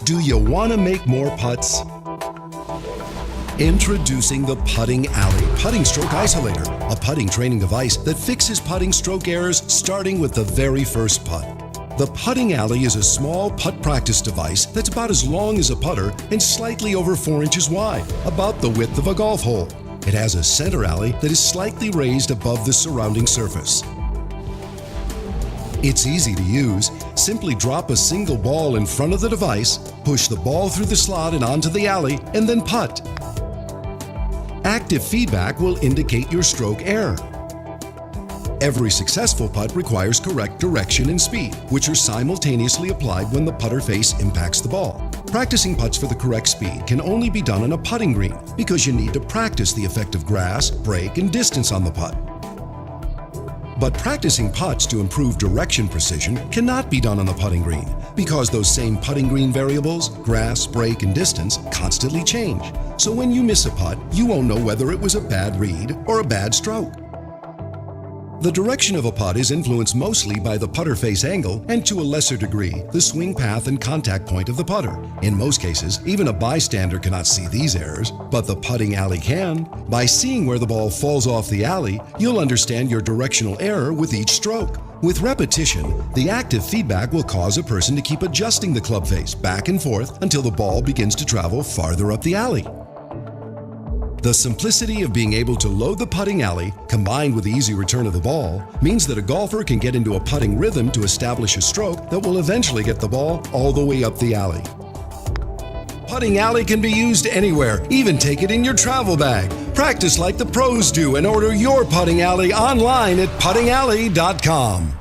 Do you want to make more putts? Introducing the Putting Alley Putting Stroke Isolator, a putting training device that fixes putting stroke errors starting with the very first putt. The Putting Alley is a small putt practice device that's about as long as a putter and slightly over 4 inches wide, about the width of a golf hole. It has a center alley that is slightly raised above the surrounding surface. It's easy to use. Simply drop a single ball in front of the device, push the ball through the slot and onto the alley, and then putt. Active feedback will indicate your stroke error. Every successful putt requires correct direction and speed, which are simultaneously applied when the putter face impacts the ball. Practicing putts for the correct speed can only be done on a putting green because you need to practice the effect of grass, break, and distance on the putt. But practicing putts to improve direction precision cannot be done on the putting green because those same putting green variables, grass, break, and distance, constantly change. So when you miss a putt, you won't know whether it was a bad read or a bad stroke. The direction of a putt is influenced mostly by the putter face angle and, to a lesser degree, the swing path and contact point of the putter. In most cases, even a bystander cannot see these errors, but the Putting Alley can. By seeing where the ball falls off the alley, you'll understand your directional error with each stroke. With repetition, the active feedback will cause a person to keep adjusting the club face back and forth until the ball begins to travel farther up the alley. The simplicity of being able to load the Putting Alley, combined with the easy return of the ball, means that a golfer can get into a putting rhythm to establish a stroke that will eventually get the ball all the way up the alley. Putting Alley can be used anywhere, even take it in your travel bag. Practice like the pros do and order your Putting Alley online at puttingalley.com.